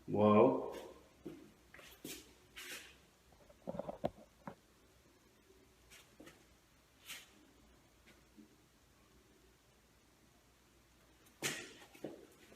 Whoa.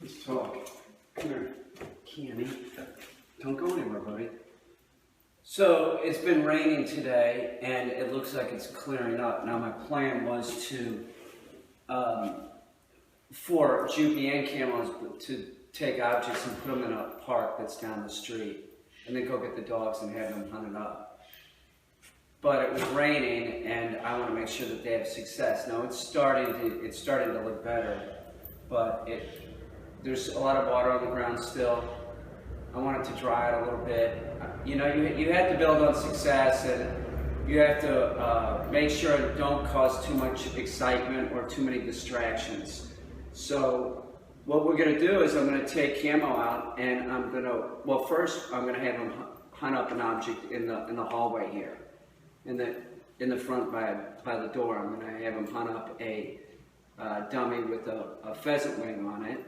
Let's talk. Come here, Caine. Don't go anywhere, buddy. So it's been raining today, and it looks like it's clearing up. Now my plan was to, for Jupy and Camos, to take objects and put them in a park that's down the street, and then go get the dogs and have them hunted up. But it was raining, and I want to make sure that they have success. Now it's starting to look better, but there's a lot of water on the ground still. I want it to dry out a little bit. You know, you have to build on success, and you have to make sure it don't cause too much excitement or too many distractions. So what we're going to do is I'm going to take Camo out, and I'm going to, well, first I'm going to have him hunt up an object in the hallway here, in the front by the door. I'm going to have him hunt up a dummy with a pheasant wing on it.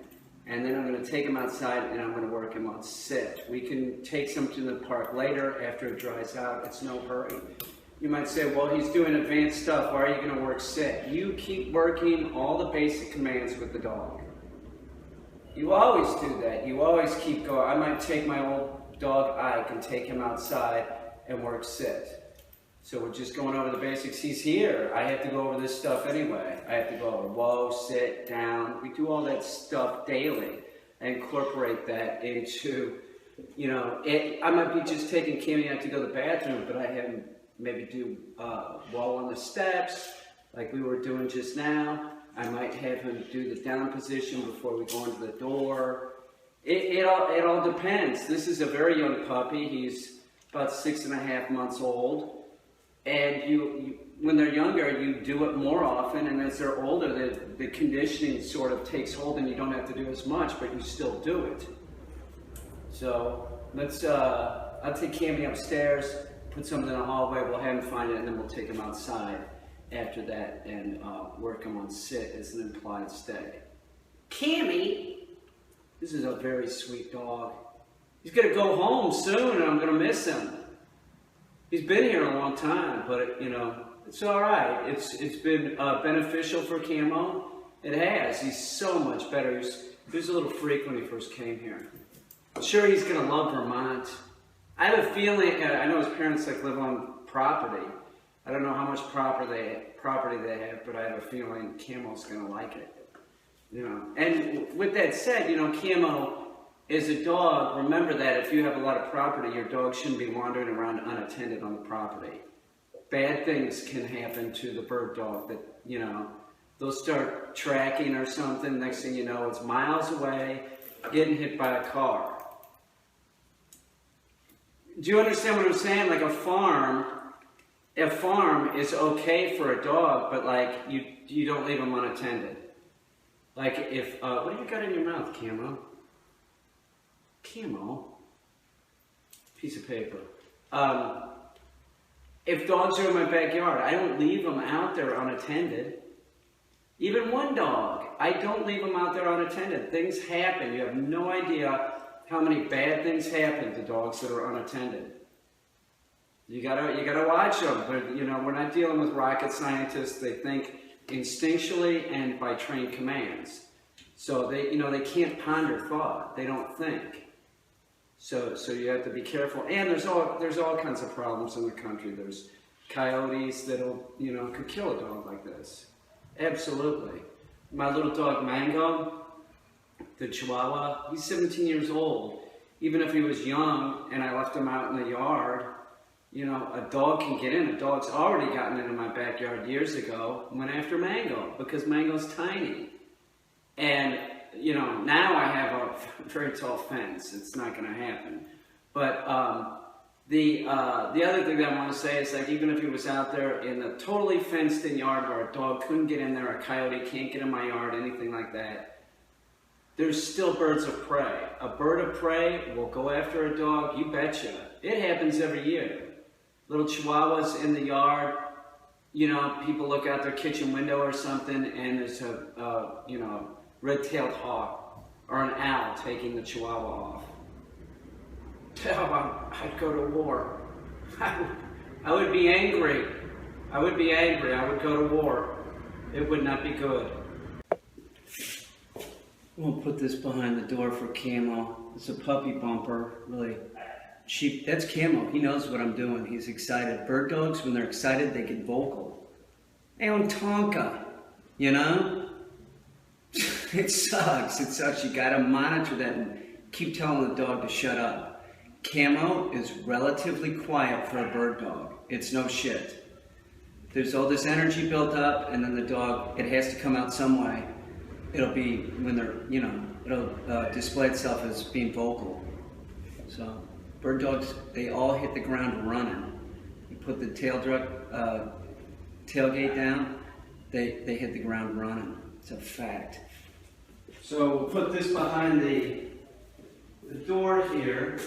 And then I'm going to take him outside and I'm going to work him on sit. We can take some to the park later after it dries out. It's no hurry. You might say, well, he's doing advanced stuff. Why are you going to work sit? You keep working all the basic commands with the dog. You always do that. You always keep going. I might take my old dog Ike and take him outside and work sit. So we're just going over the basics. He's here. I have to go over this stuff anyway. I have to go over whoa, sit, down. We do all that stuff daily. I incorporate that into, you know, I might be just taking Kimmy out to go to the bathroom, but I have him maybe do whoa on the steps, like we were doing just now. I might have him do the down position before we go into the door. It all depends. This is a very young puppy. He's about 6.5 months old. And when they're younger, you do it more often, and as they're older, the conditioning sort of takes hold, and you don't have to do as much, but you still do it. So let's, I'll take Cammy upstairs, put something in the hallway, we'll have him find it, and then we'll take him outside after that and work him on sit as an implied stay. Cammy, this is a very sweet dog. He's gonna go home soon, and I'm gonna miss him. He's been here a long time, but you know, it's all right. It's been beneficial for Camo. It has. He's so much better. He was a little freak when he first came here. I'm sure he's gonna love Vermont. I have a feeling. I know his parents live on property. I don't know how much property they have, but I have a feeling Camo's gonna like it. You know. And with that said, you know, Camo is a dog. Remember that if you have a lot of property, your dog shouldn't be wandering around unattended on the property. Bad things can happen to the bird dog that, you know, they'll start tracking or something. Next thing you know, it's miles away, getting hit by a car. Do you understand what I'm saying? Like a farm is okay for a dog, but like you don't leave them unattended. Like if, what do you got in your mouth, Camo? Camo, piece of paper. If dogs are in my backyard, I don't leave them out there unattended. Even one dog, I don't leave them out there unattended. Things happen. You have no idea how many bad things happen to dogs that are unattended. You gotta watch them. But you know, we're not dealing with rocket scientists. They think instinctually and by trained commands. So they can't ponder thought. They don't think. So you have to be careful. And there's all kinds of problems in the country. There's coyotes that'll, you know, could kill a dog like this. Absolutely. My little dog Mango, the Chihuahua, he's 17 years old. Even if he was young and I left him out in the yard, you know, a dog can get in. A dog's already gotten into my backyard years ago. Went after Mango because Mango's tiny. And you know, now I have a very tall fence. It's not going to happen. But the other thing that I want to say is, like, even if he was out there in a totally fenced-in yard where a dog couldn't get in there, a coyote can't get in my yard, anything like that, there's still birds of prey. A bird of prey will go after a dog, you betcha. It happens every year. Little Chihuahuas in the yard, you know, people look out their kitchen window or something, and there's a, you know, red-tailed hawk or an owl taking the Chihuahua off. I'd go to war. I would be angry. I would be angry. I would go to war. It would not be good. We'll put this behind the door for Camo. It's a puppy bumper, really cheap. That's Camo. He knows what I'm doing. He's excited. Bird dogs, when they're excited, they get vocal. Hey, I'm Tonka, you know? It sucks. It sucks. You gotta monitor that and keep telling the dog to shut up. Camo is relatively quiet for a bird dog. It's no shit. There's all this energy built up, and then the dog, it has to come out some way. It'll be when they're, you know, it'll display itself as being vocal. So, bird dogs, they all hit the ground running. You put the tailgate down, they hit the ground running. It's a fact. So we'll put this behind the door here.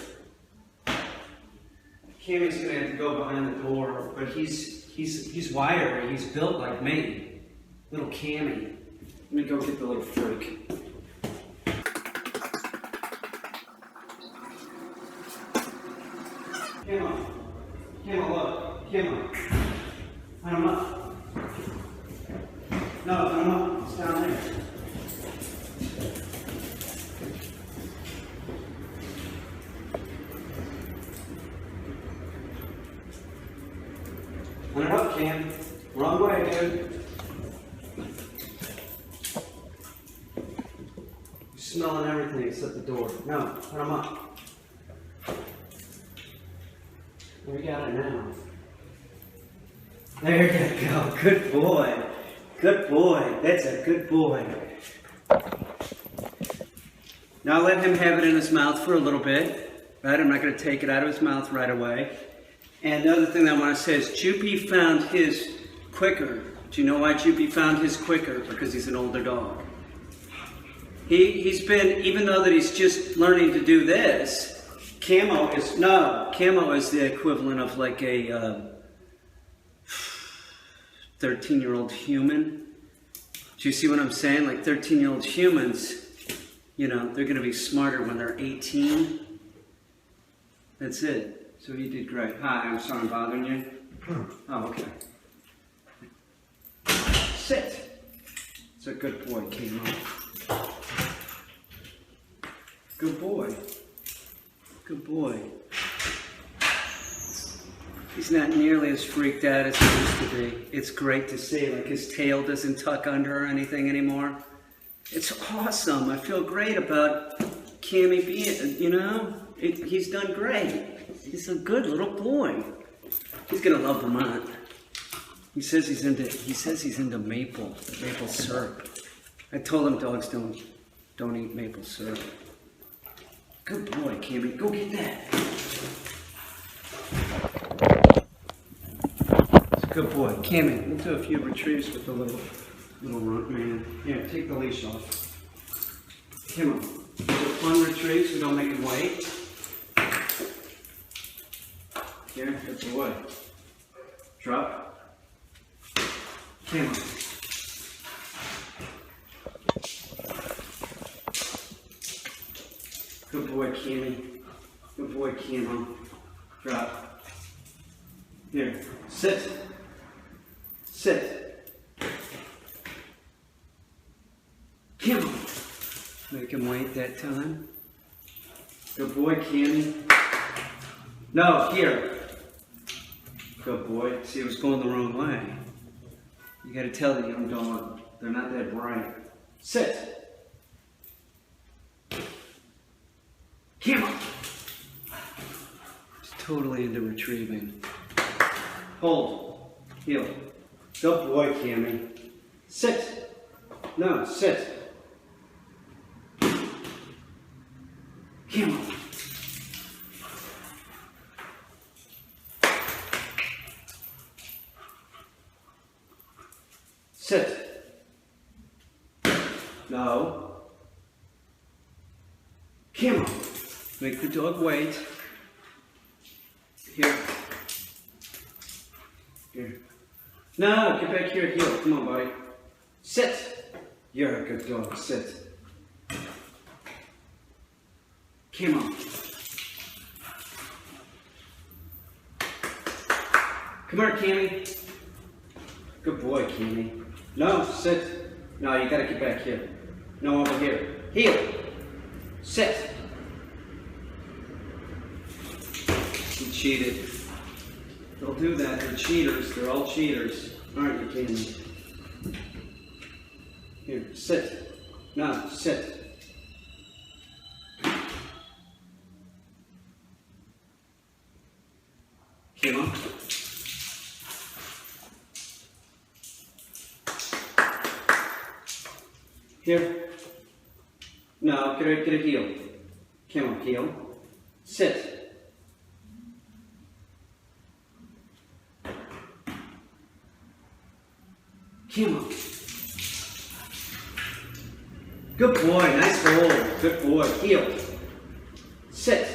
Cammy's gonna have to go behind the door, but he's wiry. He's built like me, little Cammy. Let me go get the little freak. Camo, look, Camo. Put him up. No, put him up. It's down there. Put it up, Cam. Wrong way, dude. You're smelling everything except the door. No, put him up. We got it now. There you go. Good boy. Good boy. That's a good boy. Now let him have it in his mouth for a little bit. Right? I'm not going to take it out of his mouth right away. And the other thing I want to say is Joopy found his quicker. Do you know why Joopy found his quicker? Because he's an older dog. He's been, even though that he's just learning to do this, Camo is the equivalent of like a 13-year-old human. Do you see what I'm saying? Like 13-year-old humans, you know, they're going to be smarter when they're 18. That's it. So you did great. Hi, I'm sorry I'm bothering you. Oh, okay. Sit. It's a good boy, Camo. Good boy. Good boy. He's not nearly as freaked out as he used to be. It's great to see. Like his tail doesn't tuck under or anything anymore. It's awesome. I feel great about Cammy being, you know, he's done great. He's a good little boy. He's gonna love Vermont. He says he's into maple syrup. I told him dogs don't eat maple syrup. Good boy, Cammy. Go get that. It's a good boy. Cammy, we'll do a few retrieves with the little runt man. Here, take the leash off. Come on. These are fun retrieves. We don't make him wait. Here, good boy. Drop. Come on. Good boy, Caine. Good boy, Camo. Drop. Here. Sit. Sit. Camo. Make him wait that time. Good boy, Caine. No, here. Good boy. See, it was going the wrong way. You gotta tell the young dog, they're not that bright. Sit. Come on. He's totally into retrieving. Hold. Heel. Good boy, Cammy. Sit. No, sit. Come on. Sit. No. Come on. Make the dog wait. Here. Here. No, get back here, heel. Come on, buddy. Sit. You're a good dog. Sit. Come on. Come here, Caine. Good boy, Caine. No, sit. No, you gotta get back here. No, over here. Heel. Sit. He cheated. They'll do that. They're cheaters. They're all cheaters. Aren't you, Caine? Here, sit. No, sit. Come on. Here. No, get a heel. Come on, heel. Sit. Come on. Good boy, nice hold. Good boy, heel. Sit.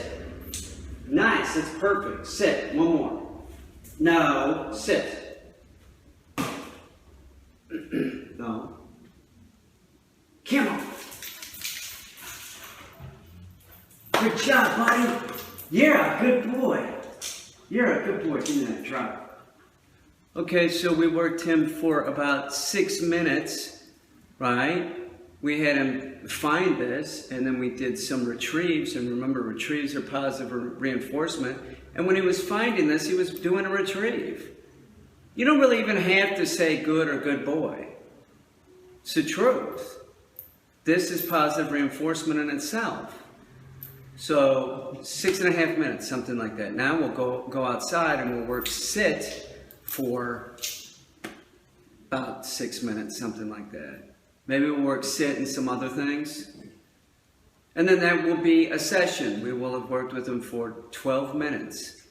Nice, that's perfect. Sit, one more. No, sit. No. Come on. Good job, buddy. You're a good boy. You're a good boy. Give me that drop. Okay, so we worked him for about 6 minutes, right? We had him find this, and then we did some retrieves, and remember, retrieves are positive reinforcement. And when he was finding this, he was doing a retrieve. You don't really even have to say good or good boy. It's the truth. This is positive reinforcement in itself. So 6.5 minutes, something like that. Now we'll go outside and we'll work sit for about 6 minutes, something like that. Maybe we'll work sit and some other things. And then that will be a session. We will have worked with him for 12 minutes.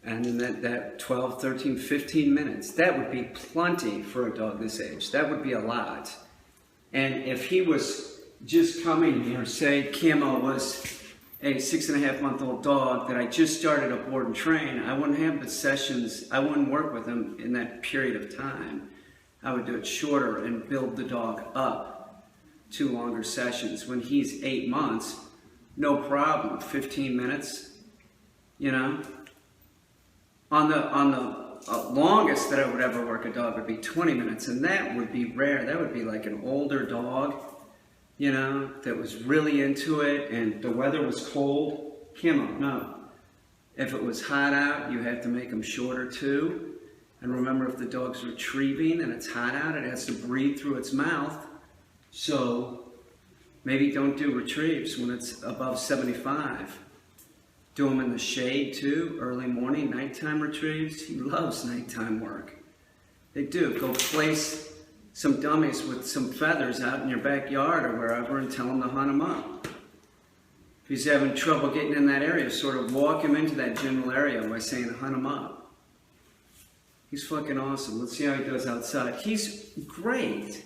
And then that 12, 13, 15 minutes, that would be plenty for a dog this age. That would be a lot. And if he was just coming here, say Camo was a 6.5-month-old dog that I just started to board and train, I wouldn't have the sessions, I wouldn't work with him in that period of time. I would do it shorter and build the dog up to longer sessions. When he's 8 months, no problem, 15 minutes, you know. On the longest that I would ever work a dog would be 20 minutes, and that would be rare. That would be like an older dog, you know, that was really into it, and the weather was cold. Camo, no. If it was hot out, you had to make them shorter too. And remember, if the dog's retrieving and it's hot out, it has to breathe through its mouth. So maybe don't do retrieves when it's above 75. Do them in the shade too, early morning, nighttime retrieves. He loves nighttime work. They do. Go place some dummies with some feathers out in your backyard or wherever and tell him to hunt them up. If he's having trouble getting in that area, sort of walk him into that general area by saying hunt him up. He's fucking awesome. Let's see how he does outside. He's great.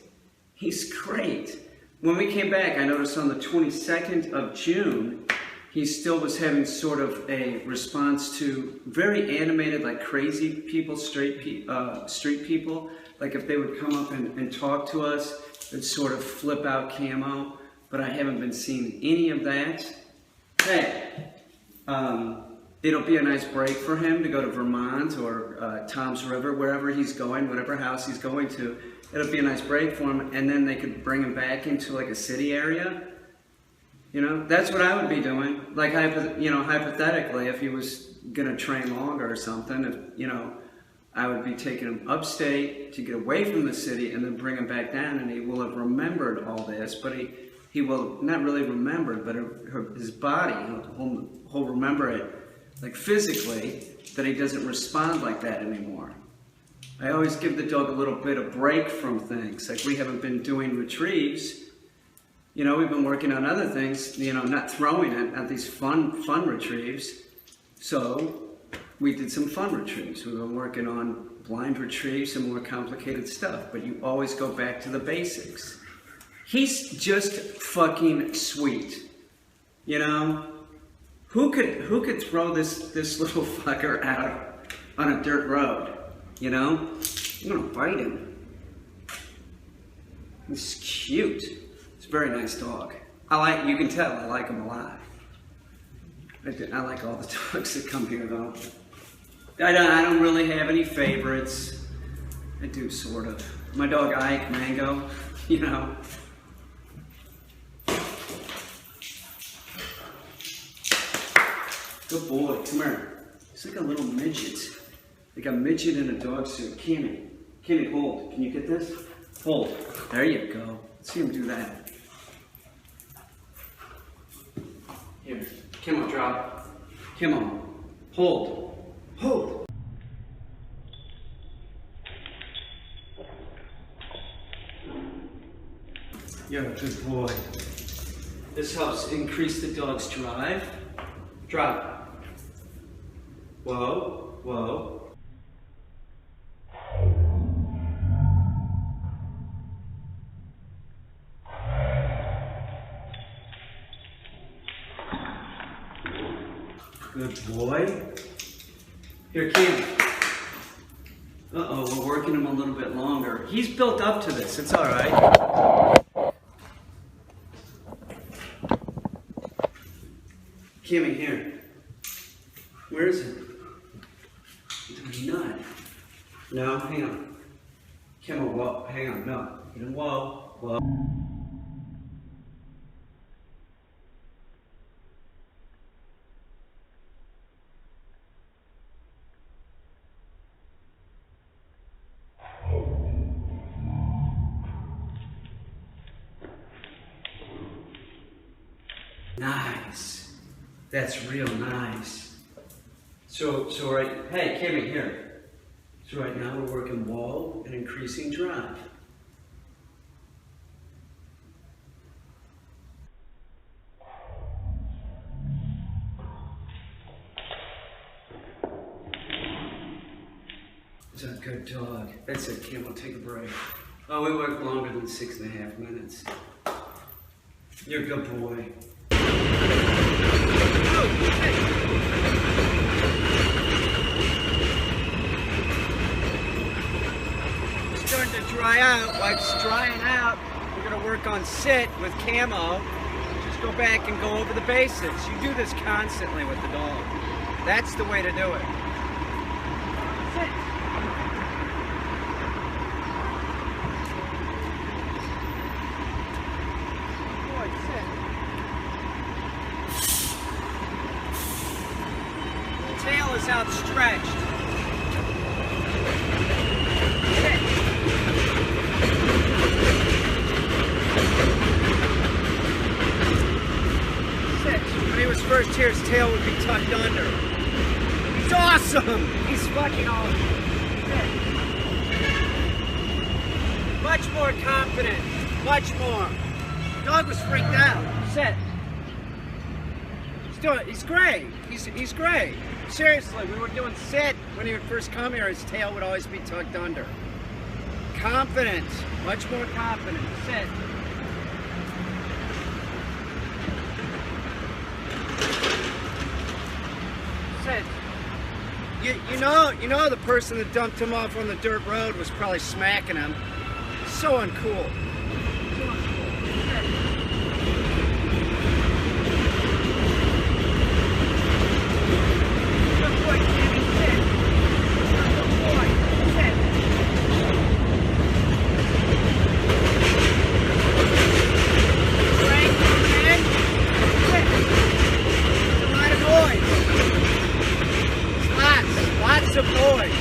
He's great. When we came back, I noticed on the 22nd of June, he still was having sort of a response to very animated, like crazy people, street people. Like if they would come up and talk to us, it'd sort of flip out Camo. But I haven't been seeing any of that. Hey, it'll be a nice break for him to go to Vermont or Tom's River, wherever he's going, whatever house he's going to. It'll be a nice break for him, and then they could bring him back into like a city area. You know, that's what I would be doing. Like, hypothetically, if he was gonna train longer or something, if, you know, I would be taking him upstate to get away from the city and then bring him back down, and he will have remembered all this, but he will not really remember, but his body, he'll remember it, like physically, that he doesn't respond like that anymore. I always give the dog a little bit of break from things. Like, we haven't been doing retrieves. You know, we've been working on other things, you know, not throwing it at these fun retrieves. So we did some fun retrieves. We've been working on blind retrieves and more complicated stuff, but you always go back to the basics. He's just fucking sweet. You know, who could throw this little fucker out on a dirt road? You know, I'm gonna bite him. He's cute. It's a very nice dog. You can tell I like him a lot. I like all the dogs that come here though. I don't really have any favorites. I do, sort of. My dog Ike, Mango, you know. Good boy, come here. He's like a little midget. Like a midget in a dog suit. Caine, hold. Can you get this? Hold. There you go. Let's see him do that. Here, come on, drop. Come on. Hold. Hold. You're a good boy. This helps increase the dog's drive. Drop. Whoa, whoa. Good boy. Here, Caine. Uh-oh, we're working him a little bit longer. He's built up to this. It's all right. Caine, here. Where is it? None. No, hang on. Caine, whoa. Hang on, no. Whoa, whoa. Nice. That's real nice. So right, hey, Caine, here. So right now we're working whoa and increasing drive. He's a good dog. That's it, Caine, we'll take a break. Oh, we work longer than 6.5 minutes. You're a good boy. It's starting to dry out. Wife's drying out. We're going to work on sit with camo. Just go back and go over the basics. You do this constantly with the dog. That's the way to do it. Sit. Tail is outstretched. Sit. Sit. When he was first here, his tail would be tucked under. He's awesome! He's fucking awesome. Sit. Much more confident. Much more. Dog was freaked out. Sit. He's great. He's great. Seriously, we were doing sit when he would first come here. His tail would always be tucked under. Confident, much more confident. Sit. Sit. You know the person that dumped him off on the dirt road was probably smacking him. So uncool. So uncool. Sit. Lots of boys.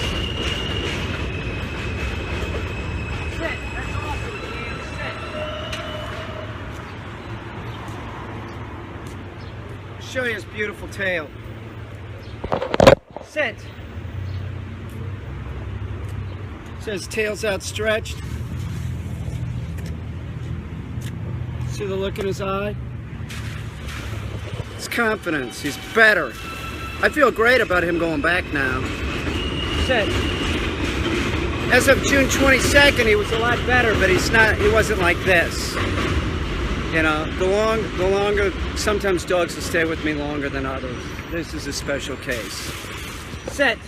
Sit. That's awesome, Caine. Sit. Show you his beautiful tail. Sit. So his tail's outstretched. See the look in his eye? It's confidence. He's better. I feel great about him going back now. Sit. As of June 22nd, he was a lot better, but he wasn't like this. You know, the longer, sometimes dogs will stay with me longer than others. This is a special case. Sit.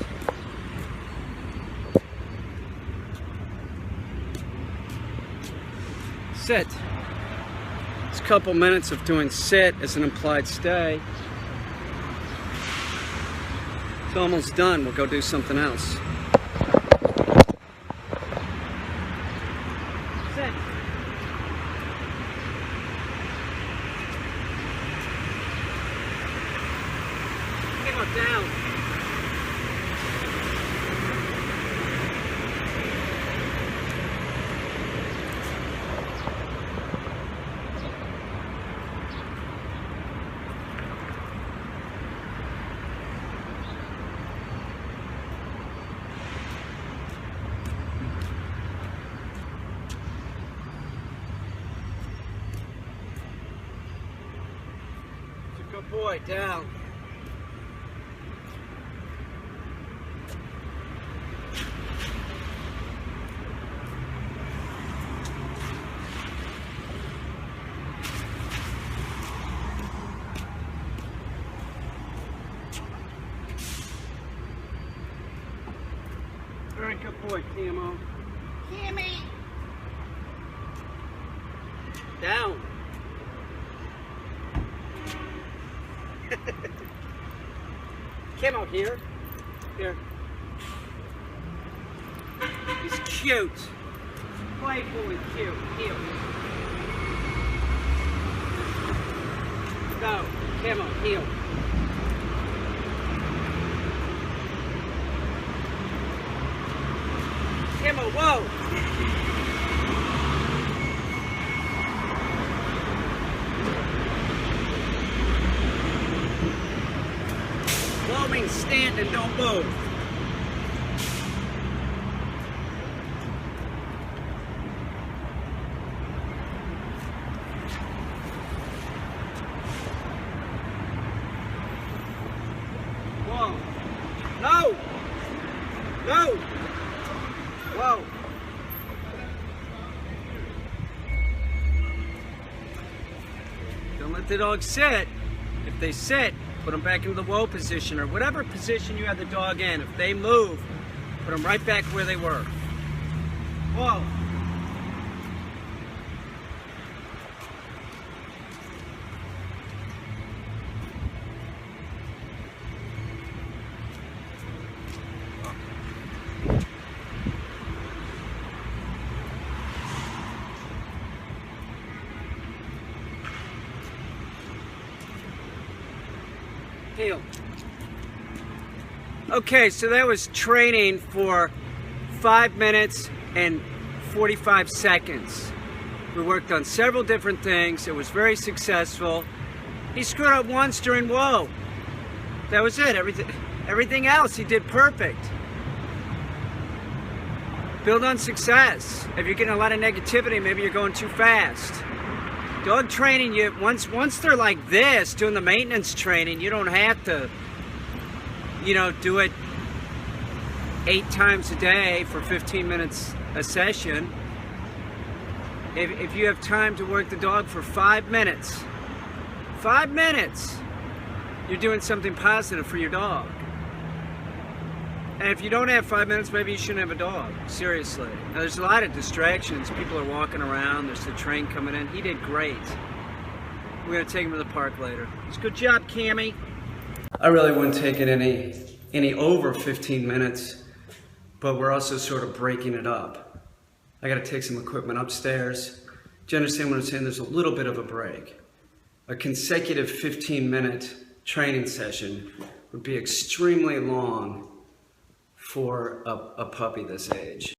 Sit. It's a couple minutes of doing sit as an implied stay. It's almost done. We'll go do something else. Sit. Get up, down. Good boy, down. Very good boy, Camo. Cammy! Down. Camo, here. Here. He's cute. Playful and cute. Heel. Go. Camo, heel. Camo, whoa! Whoa means stand and don't move. Whoa. No! No! Whoa. Don't let the dog sit. If they sit, put them back into the whoa position or whatever position you have the dog in. If they move, put them right back where they were. Whoa. Heel. Okay, so that was training for 5 minutes and 45 seconds. We worked on several different things. It was very successful. He screwed up once during whoa. That was it. Everything else he did perfect. Build on success. If you're getting a lot of negativity, maybe you're going too fast. Dog training, once they're like this, doing the maintenance training, you don't have to, do it 8 times a day for 15 minutes a session. If you have time to work the dog for 5 minutes, 5 minutes, you're doing something positive for your dog. And if you don't have 5 minutes, maybe you shouldn't have a dog. Seriously. Now, there's a lot of distractions. People are walking around. There's the train coming in. He did great. We're going to take him to the park later. It's a good job, Cammy. I really wouldn't take it any over 15 minutes, but we're also sort of breaking it up. I got to take some equipment upstairs. Do you understand what I'm saying? There's a little bit of a break. A consecutive 15-minute training session would be extremely long for a puppy this age.